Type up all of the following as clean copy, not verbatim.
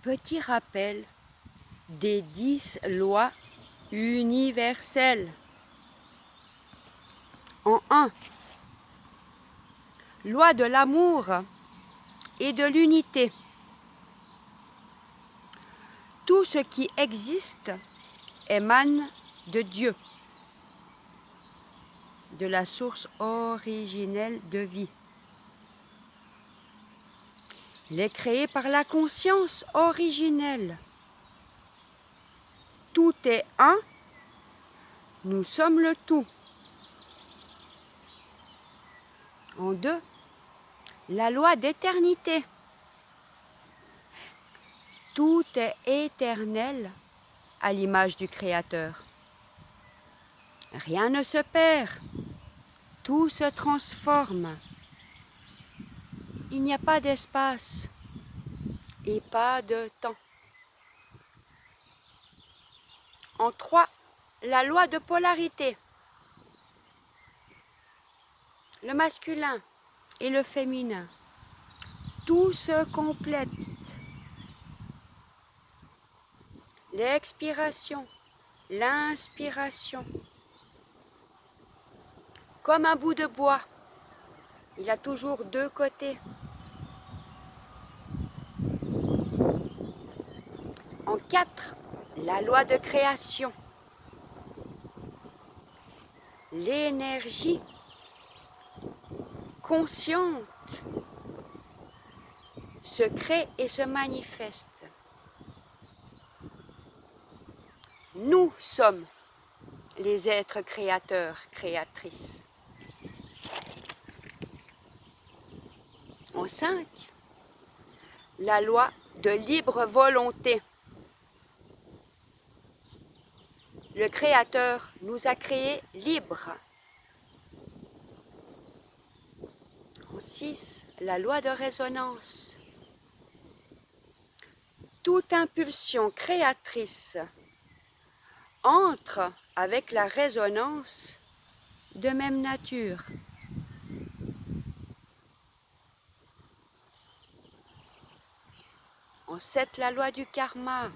Petit rappel des 10 lois universelles. En 1, loi de l'amour et de l'unité. Tout ce qui existe émane de Dieu, de la source originelle de vie. Il est créé par la conscience originelle. Tout est un, nous sommes le tout. En 2, la loi d'éternité. Tout est éternel à l'image du Créateur. Rien ne se perd, tout se transforme. Il n'y a pas d'espace et pas de temps. En 3, la loi de polarité. Le masculin et le féminin, tout se complète. L'expiration, l'inspiration. Comme un bout de bois, il a toujours 2 côtés. En 4, la loi de création. L'énergie consciente se crée et se manifeste. Nous sommes les êtres créateurs, créatrices. En 5, la loi de libre volonté. Le Créateur nous a créés libres. En 6, la loi de résonance. Toute impulsion créatrice entre avec la résonance de même nature. En 7, la loi du karma.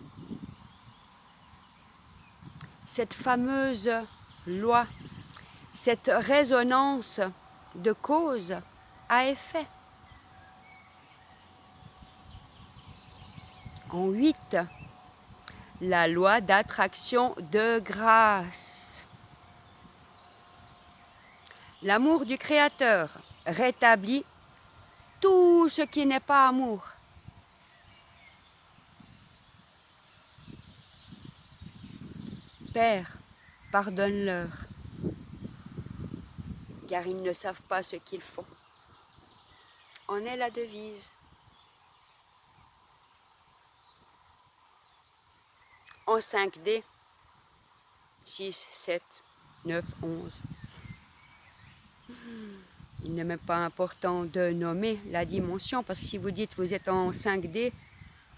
Cette fameuse loi, cette résonance de cause à effet. En 8, la loi d'attraction de grâce. L'amour du Créateur rétablit tout ce qui n'est pas amour. Père, pardonne-leur, car ils ne savent pas ce qu'ils font. En est la devise. En 5D, 6, 7, 9, 11. Il n'est même pas important de nommer la dimension, parce que si vous dites que vous êtes en 5D,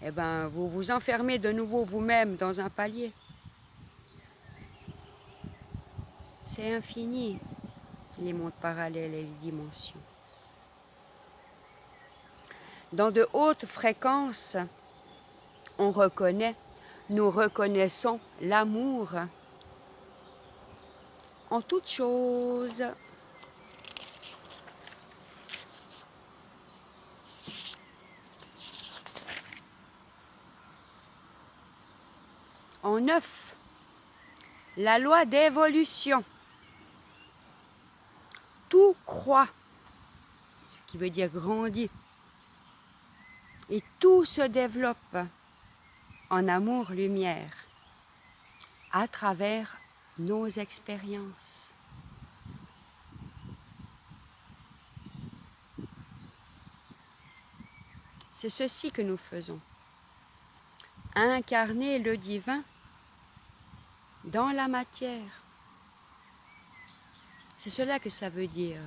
eh ben, vous vous enfermez de nouveau vous-même dans un palier. C'est infini, les mondes parallèles et les dimensions. Dans de hautes fréquences, on reconnaît, nous reconnaissons l'amour en toutes choses. En 9, la loi d'évolution. Tout croît, ce qui veut dire grandit. Et tout se développe en amour-lumière à travers nos expériences. C'est ceci que nous faisons. Incarner le divin dans la matière. C'est cela que ça veut dire.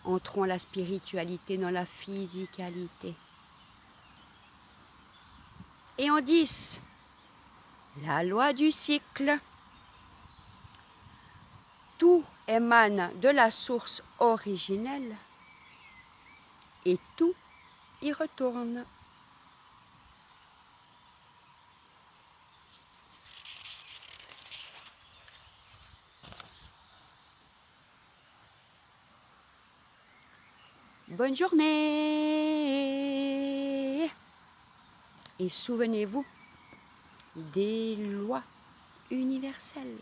Entrons la spiritualité dans la physicalité. Et en 10, la loi du cycle. Tout émane de la source originelle et tout y retourne. bonne journée. Et souvenez-vous des lois universelles.